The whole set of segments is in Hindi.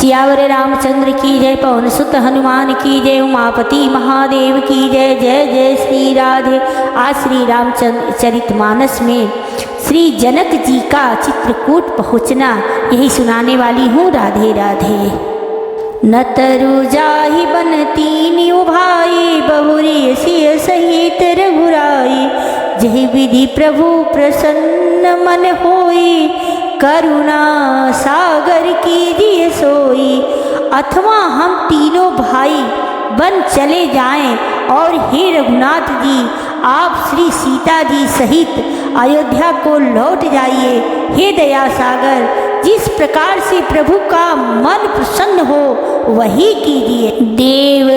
सियावर रामचंद्र की जय, पवन सुत हनुमान की जय, उमापति महादेव की जय। जय जय श्री राधे। आज श्री रामचरितमानस में श्री जनक जी का चित्रकूट पहुँचना यही सुनाने वाली हूँ। राधे राधे। न तरु जाहि बन तीन उभाई, बहुरी सिय सहित रघुराई। जहि विधि प्रभु प्रसन्न मन होई, करुणा सागर कीजिए सोई। अथवा हम तीनों भाई बन चले जाएं और हे रघुनाथ जी आप श्री सीता जी सहित अयोध्या को लौट जाइए। हे दया सागर, जिस प्रकार से प्रभु का मन प्रसन्न हो वही कीजिए। देव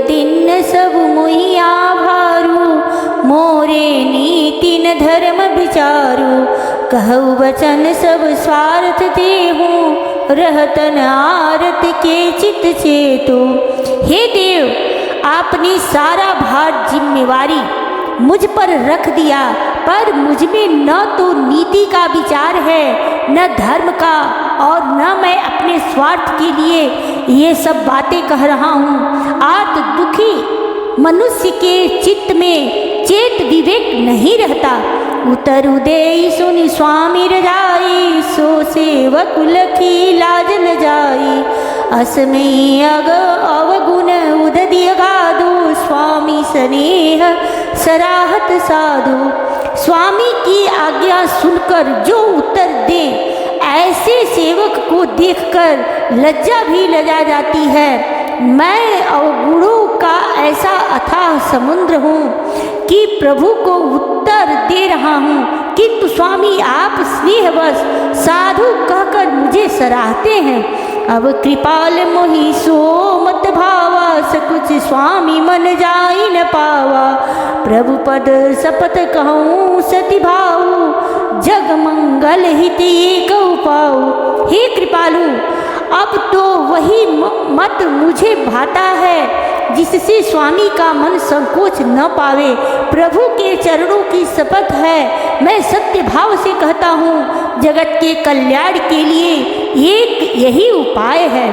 दिन सब मोहि आभारू, मोरे नीति न धर्म विचारू। कहु वचन सब स्वार्थ देहूँ, रहतन आरत के चित चेतु। हे देव, आपने सारा भार जिम्मेवारी मुझ पर रख दिया, पर मुझ में न तो नीति का विचार है न धर्म का, और न मैं अपने स्वार्थ के लिए ये सब बातें कह रहा हूँ। आर्त दुखी मनुष्य के चित्त में चेत विवेक नहीं रहता। उतरु देई सुनि स्वामी रजाई, सो सेवक लखी लाज न जाई। असमय अवगुण उदधि अगाधु, स्वामी स्नेह सराहत साधु। स्वामी की आज्ञा सुनकर जो उत्तर दे, ऐसे सेवक को देखकर लज्जा भी लजा जाती है। मैं अवगुणों का ऐसा अथाह समुद्र हूँ कि प्रभु को उत्तर दे रहा हूँ, किंतु स्वामी आप स्नेहवश साधु कहकर मुझे सराहते हैं। अब कृपाल मोहि सो मत भावा, सकुच स्वामी मन जाई न पावा। प्रभु पद शपथ कहूँ सति भाऊ, जग मंगल हित एक पाऊ। हे कृपालु, अब तो वही मत मुझे भाता है जिससे स्वामी का मन संकोच न पावे। प्रभु के चरणों की शपथ है, मैं सत्य भाव से कहता हूँ, जगत के कल्याण के लिए एक यही उपाय है।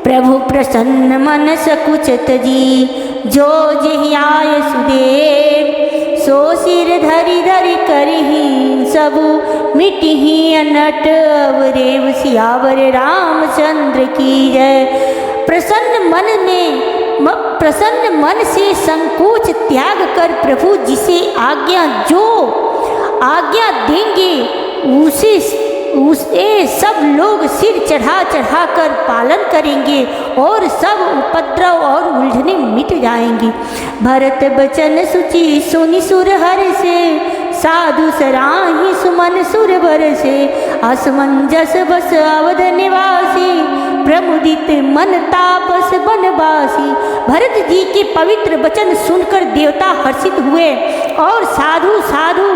प्रभु प्रसन्न मन सकुचत जी, जो जहि आय सुदेव। सो सिर धरि धरि करहि, सबु मिटहि अनट अवरेव। सियावर रामचंद्र की जय। प्रसन्न मन से संकोच त्याग कर प्रभु जिसे जो आज्ञा देंगे उसे सब लोग सिर चढ़ा चढ़ा कर पालन करेंगे, और सब उपद्रव और उलझने मिट जाएंगी। भरत बचन सुचि सुनि सुर हर से, साधु सराहि सुमन सुर बरसे। असमंजस बस अवध निवासी, प्रमुदित मन तापस बनवासी। भरत जी के पवित्र वचन सुनकर देवता हर्षित हुए, और साधु साधु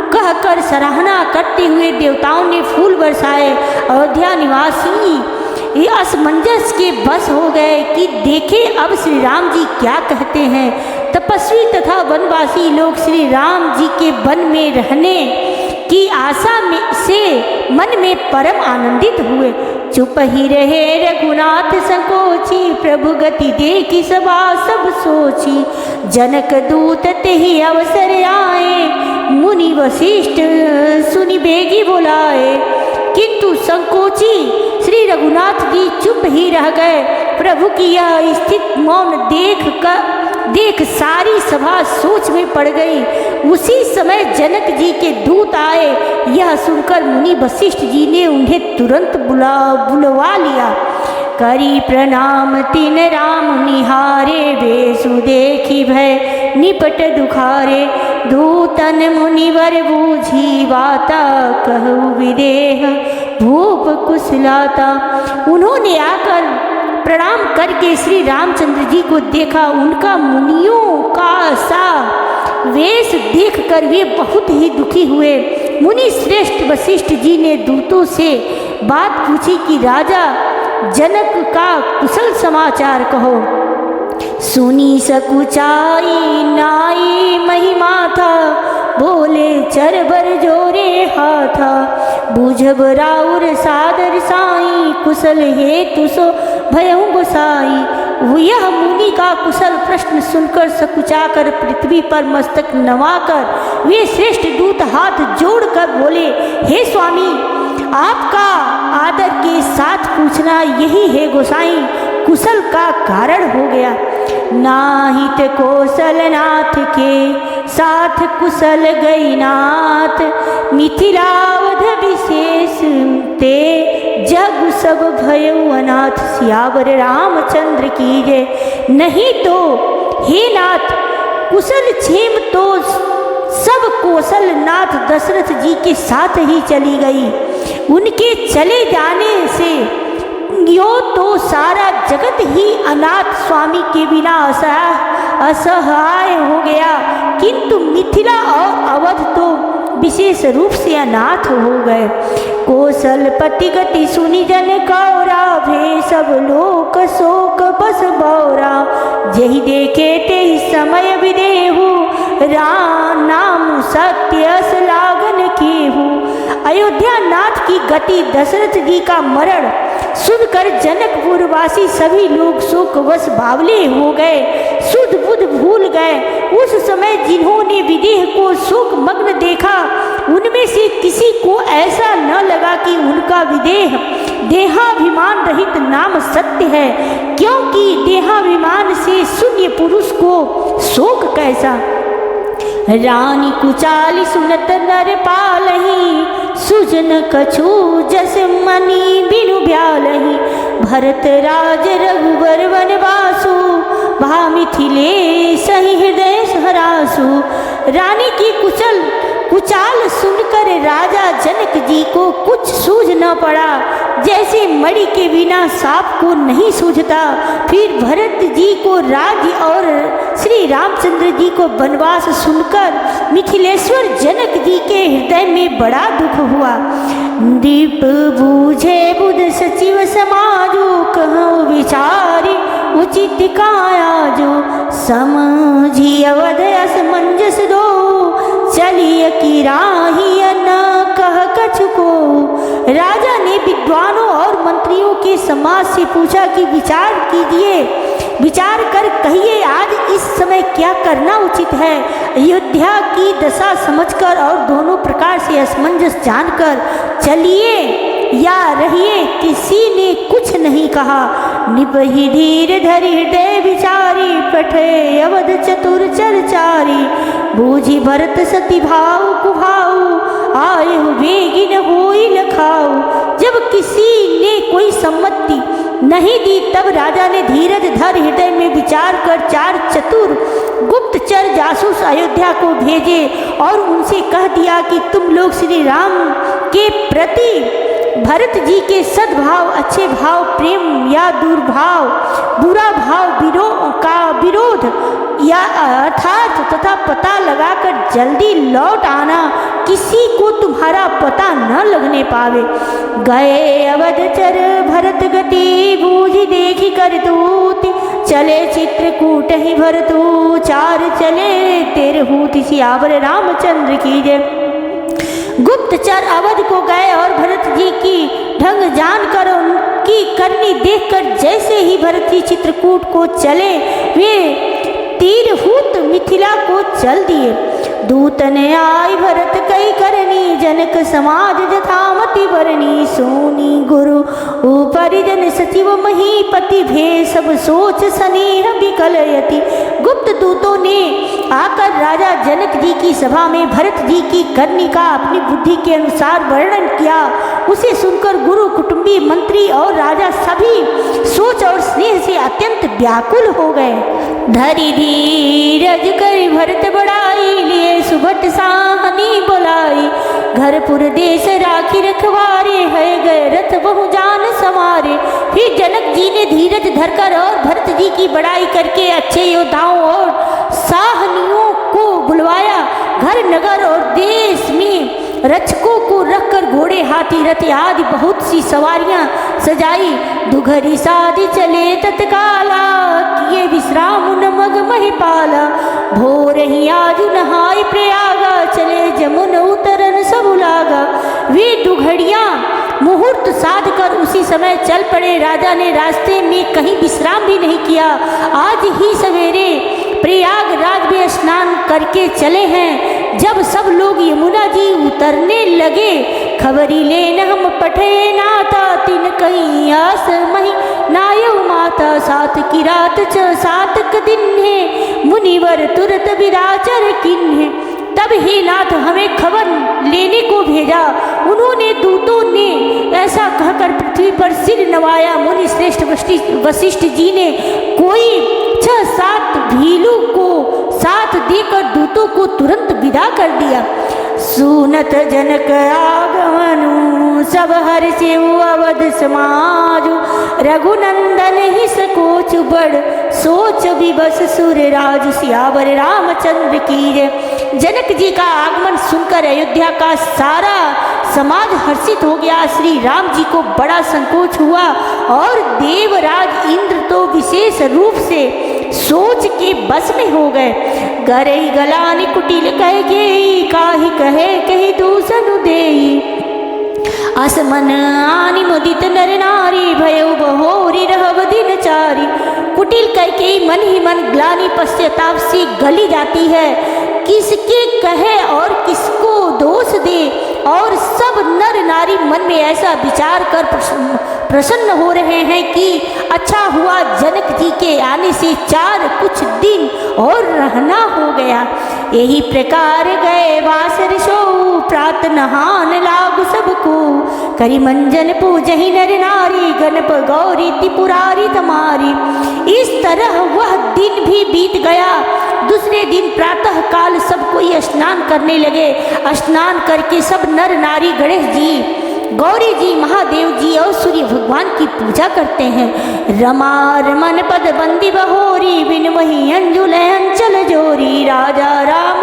कहकर सराहना करते हुए देवताओं ने फूल बरसाए। अयोध्या निवासी ये असमंजस के बस हो गए कि देखे अब श्री राम जी क्या कहते हैं। तपस्वी तथा वनवासी लोग श्री राम जी के वन में रहने की आशा से मन में परम आनंदित हुए। चुप ही रहे रघुनाथ संकोची, प्रभु गति देखी सभा सब सोची। जनक दूत तेहि अवसर आए, मुनि वशिष्ठ सुनि बेगी बुलाए। किंतु संकोची श्री रघुनाथ जी चुप ही रह गए। प्रभु की यह स्थित मौन देख सारी सभा सोच में पड़ गई। उसी समय जनक जी के दूत आए। यह सुनकर मुनि वशिष्ठ जी ने उन्हें तुरंत बुलवा लिया। करी प्रणाम तिन राम निहारे, बेसु देखी भय निपट दुखारे। दूतन मुनिवर बूझी बाता, कहु विदेह भूप कुशलाता। उन्होंने आकर प्रणाम करके श्री रामचंद्र जी को देखा। उनका मुनियों का सा वेश देखकर वे बहुत ही दुखी हुए। मुनि श्रेष्ठ वशिष्ठ जी ने दूतों से बात पूछी कि राजा जनक का कुशल समाचार कहो। सुनी सकुचाई नाई महिमा था, बोले चरबर जोरे हाथा। बूझब राउर सादर साई, कुशल हेतु सो भयहु गोसाई। यह मुनि का कुशल प्रश्न सुनकर सकुचाकर पृथ्वी पर मस्तक नवाकर वे श्रेष्ठ दूत हाथ जोड़कर बोले, हे स्वामी, आपका आदर के साथ पूछना यही है गोसाई, कुशल का कारण हो गया। नाहित कौशल नाथ के साथ कुशल गई नाथ, मिथिलावध विशेष ते जग सब भयउ अनाथ। सियावर रामचंद्र की जय। नहीं तो हे नाथ, कुशल क्षेम तो सब कौशल नाथ दशरथ जी के साथ ही चली गई। उनके चले जाने से यो तो सारा जगत ही अनाथ स्वामी के बिना असहाय हो गया, किंतु मिथिला और अवध तो विशेष रूप से अनाथ हो गए। कौशल पति गति सुनि जन कौरा, भे सब लोक शोक बस बौरा। जही देखे ते समय विदेहु, राम नाम सत्य अस लागन केहू। अयोध्या नाथ की गति, दशरथ जी का मरण सुनकर जनकपुर वासी सभी लोग शोकवश बावले हो गए, शुद्ध बुद्ध भूल गए। उस समय जिन्होंने विदेह को शोक मग्न देखा, उनमें से किसी को ऐसा न लगा कि उनका विदेह देहाभिमान रहित नाम सत्य है, क्योंकि देहाभिमान से शून्य पुरुष को शोक कैसा। रानी कुचाली सुनत नर पालही, सुजन कछु जस मनी बिनु ब्यालही। भरत राज रघुवर वनवासु, भा मिथिले सही हृदय हरासु। रानी की कुचाल सुनकर राजा जनक जी को कुछ सूझ न पड़ा, जैसे मणि के बिना सांप को नहीं सूझता। फिर भरत जी को राज्य और श्री रामचंद्र जी को वनवास सुनकर मिथिलेश्वर जनक जी के हृदय में बड़ा दुख हुआ। दीप बूझे बुध सचिव समाजो, कहूँ विचारी उचित काया जो। समझी अवध असमंजस दो, चलिए की राही न कह कछु को। राजा ने विद्वानों और मंत्रियों के समाज से पूछा कि विचार कीजिए, विचार कर कहिए आज इस समय क्या करना उचित है। अयोध्या की दशा समझकर और दोनों प्रकार से असमंजस जानकर चलिए या रहिए, किसी ने कुछ नहीं कहा। निपहि धीर धरि हृदय विचारी, पठे अवध चतुर चरचारी। बूझी भरत सती भाव कुभाऊ, आयु वेगिन होई लखाऊ। जब किसी ने कोई सम्मति नहीं दी, तब राजा ने धीरज धर हृदय में विचार कर 4 चतुर गुप्तचर जासूस अयोध्या को भेजे और उनसे कह दिया कि तुम लोग श्री राम के प्रति भरत जी के सद्भाव, अच्छे भाव, प्रेम या दुर्भाव, बुरा भाव का विरोध या अर्थात तथा पता लगाकर जल्दी लौट आना, किसी को तुम्हारा पता न लगने पावे। गए अवध चर भरत गति, बूझ देखी कर दूत। चले चित्रकूट ही भरतू, 4 चले तेरहूत। सियावर रामचंद्र की जय। गुप्तचर अवध को गए और भरत जी की ढंग जानकर उनकी करनी देखकर जैसे ही भरत जी चित्रकूट को चले, वे तीरहूत मिथिला को चल दिए। दूत ने आई भरत कई करनी, जनक समाज जथामति बरनी। सोनी गुरु परिजन सचिव महीपति, भे सब सोच स्नेह विकलयति। गुप्त दूतों ने आकर राजा जनक जी की सभा में भरत जी की करनी का अपनी बुद्धि के अनुसार वर्णन किया। उसे सुनकर गुरु, कुटुंबी, मंत्री और राजा सभी सोच और स्नेह से अत्यंत व्याकुल हो गए। धरि धीरज करि भरत बड़ाई, लिए सुभट साहनी बोलाई। घरपुर देश राखी रखवारे, है गए रथ बहु जान संवारे। फिर जनक जी ने धीरज धरकर और भरत जी की बड़ाई करके अच्छे योद्धाओं और साहनियों को बुलवाया। घर नगर और देश में रक्षकों को रखकर घोड़े, हाथी, रथ आदि बहुत सी सवारियां सजाई। दुघरी साधि चले तत्काला, किए विश्राम न मग महिपाला। भोर ही आज नहाय प्रयागा, चले जमुन उतरन सब लागा। वे दुघड़ियाँ मुहूर्त साध कर उसी समय चल पड़े। राजा ने रास्ते में कहीं विश्राम भी नहीं किया। आज ही सवेरे प्रयागराज में स्नान करके चले हैं। जब सब लोग यमुना जी उतरने लगे, खबरी लेन हम पठे नाता तिन कहीं आस मही नायव माता सात की रात सातक दिन है मुनिवर तुरत विराजर किन्हे। तब हे नाथ हमें खबर लेने को भेजा। उन्होंने दूतों ने ऐसा कहकर पृथ्वी पर सिर नवाया। मुनि श्रेष्ठ वशिष्ठ जी ने कोई 6-7 भीलू को साथ देकर दूतों को तुरंत विदा कर दिया। सुनत जनक आगमनु सब हर्षे अवध समाज, रघुनंदन ही सकोच बड़ सोच विबस सुर राज, सियावर रामचंद्र की जय। जनक जी का आगमन सुनकर अयोध्या का सारा समाज हर्षित हो गया। श्री राम जी को बड़ा संकोच हुआ और देवराज इंद्र तो विशेष रूप से सोच के बस में हो गए। गरई गलानी कुटिल कह गई, काहि कहे कही दूसन देई, असमन आनि मुदित नर नारी, भयो बहोरी रहब दिन चारी। कुटिल कह के मन ही मन ग्लानि पश्चाताप से गली जाती है। किसके कहे और किसको दोष दे, और सब नर नारी मन में ऐसा विचार कर प्रसन्न हो रहे हैं कि अच्छा हुआ जनक जी के आने से 4 कुछ दिन और रहना हो गया। यही प्रकार गए वासर सो, प्रात नहान लाग सबको, करी मंजन पूजहि नर नारी, गणप गौरी त्रिपुरारी तमारी। इस तरह वह दिन भी बीत गया। दूसरे दिन प्रातः काल सब कोई स्नान करने लगे। स्नान करके सब नर नारी गणेश जी, गौरी जी, महादेव जी और सूर्य भगवान की पूजा करते हैं। रमा रमन पद बंदी बहोरी, बिन वही अंजुल अंचल जोरी, राजा राम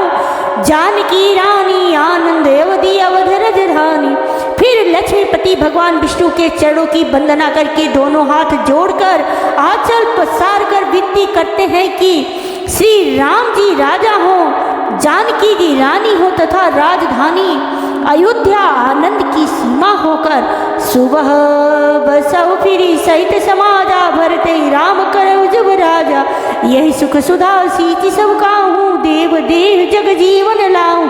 जानकी रानी, आनंद अवधि अवध राजधानी। फिर लक्ष्मीपति भगवान विष्णु के चरणों की वंदना करके दोनों हाथ जोड़कर आंचल पसार कर विनती करते हैं कि श्री राम जी राजा हो, जानकी जी रानी हो तथा राजधानी अयोध्या आनंद की सीमा होकर सुबह बसौ फिरी सहित समाजा, भरत राम करौ जब राजा, यही सुख सुधा सीति सब काहू, देव देह जग जीवन लाऊं।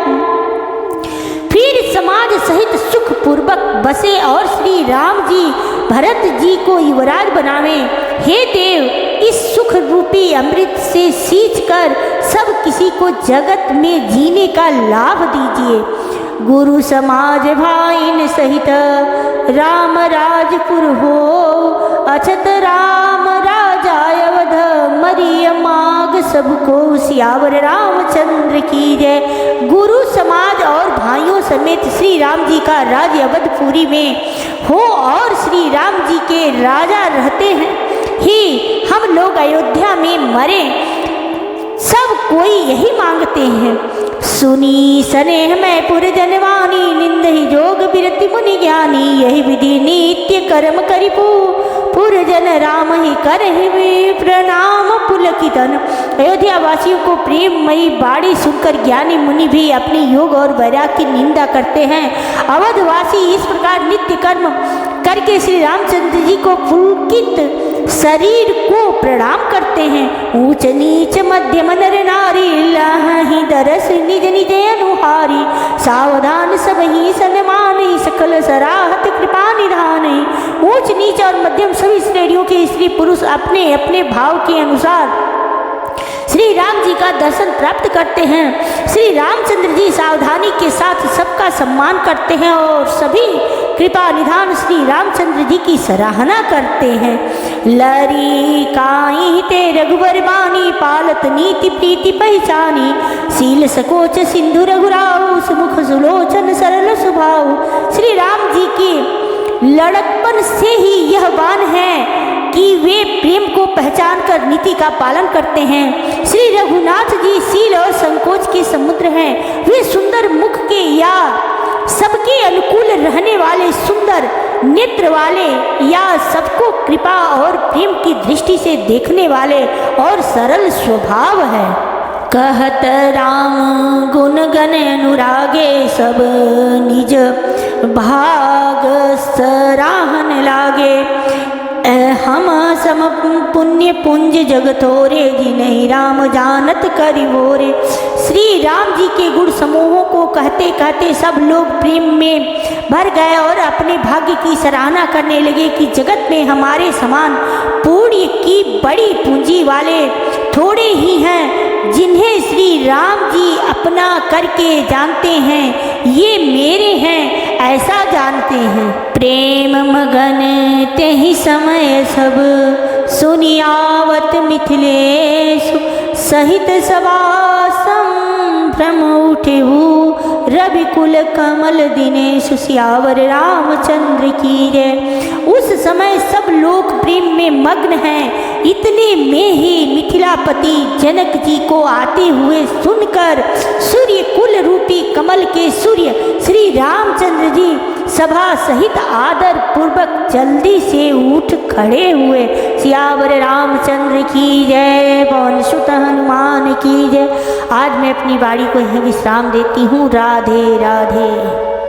फिर समाज सहित सुख पूर्वक बसे और श्री राम जी भरत जी को युवराज बनावे। हे देव, इस सुख रूपी अमृत से सींच कर सब किसी को जगत में जीने का लाभ दीजिए। गुरु समाज भाइन सहित राम राजपुर हो, अछत राम राजा अवध, मरिय माग सबको, सियावर रामचंद्र की जय। गुरु समाज और भाइयों समेत श्री राम जी का राज अवधपुरी में हो और श्री राम जी के राजा रहते हैं ही हम लोग अयोध्या में मरे, सब कोई यही मांगते हैं। सुनी स्नेह में पुर जनवानी, निंद ही जोग बिरति मुनि ज्ञानी, यही विधि नित्य कर्म करिपु, पुर जन राम ही करहि प्रणाम पुलकितन। अयोध्या वासियों को प्रेममयी बाणी सुनकर ज्ञानी मुनि भी अपने योग और वैराग्य की निंदा करते हैं। अवधवासी इस प्रकार नित्य कर्म करके श्री रामचंद्र जी को पुलकित शरीर को प्रणाम करते हैं। ऊंच नीच मध्यम नर नारी, लाहि दरस निज निज अनुहारी, सावधान सब ही सन्मान, सकल सराहत कृपा निधान। ऊंच नीच और मध्यम सभी श्रेणियों के स्त्री पुरुष अपने अपने भाव के अनुसार श्री राम जी का दर्शन प्राप्त करते हैं। श्री रामचंद्र जी सावधानी के साथ सबका सम्मान करते हैं और सभी कृपा निधान श्री रामचंद्र जी की सराहना करते हैं। लरी काई ते रघुवर बानी, पालत नीति प्रीति पहचानी, सील सकोच सिंधु रघुराऊ, सुमुख सुलोचन सरल स्वभाव। श्री राम जी की लड़कपन से ही यह बान है कि वे प्रेम को पहचान कर नीति का पालन करते हैं। श्री रघुनाथ जी शील और संकोच के समुद्र हैं। वे सुंदर मुख के या सबके अनुकूल रहने वाले, सुंदर नेत्र वाले या सबको कृपा और प्रेम की दृष्टि से देखने वाले और सरल स्वभाव है। कहत राम गुण गण अनुरागे, सब निज भाग सराहन लागे। हम सम पुण्य पुंज जग थोरे, जिन्हें राम जानत करि भोरे। श्री राम जी के गुण समूहों को कहते कहते सब लोग प्रेम में भर गए और अपने भाग्य की सराहना करने लगे कि जगत में हमारे समान पुण्य की बड़ी पूंजी वाले थोड़े ही हैं, जिन्हें श्री राम जी अपना करके जानते हैं, ये मेरे हैं ऐसा जानते हैं। प्रेम मगन ते ही समय सब, सुनियावत मिथिलेश सहित सभा संभ्रम उठेहु। रविकुल कमल दिनेश, सियावर रामचंद्र की जय। उस समय सब लोग प्रेम में मग्न हैं। इतने में ही मिथिलापति जनक जी को आते हुए सुनकर सूर्य कुल रूपी कमल के सूर्य श्री रामचंद्र जी सभा सहित आदर पूर्वक जल्दी से उठ खड़े हुए। सियावर रामचंद्र की जय, पवन सुत हनुमान की जय। आज मैं अपनी वाणी को यह विश्राम देती हूँ। राधे राधे।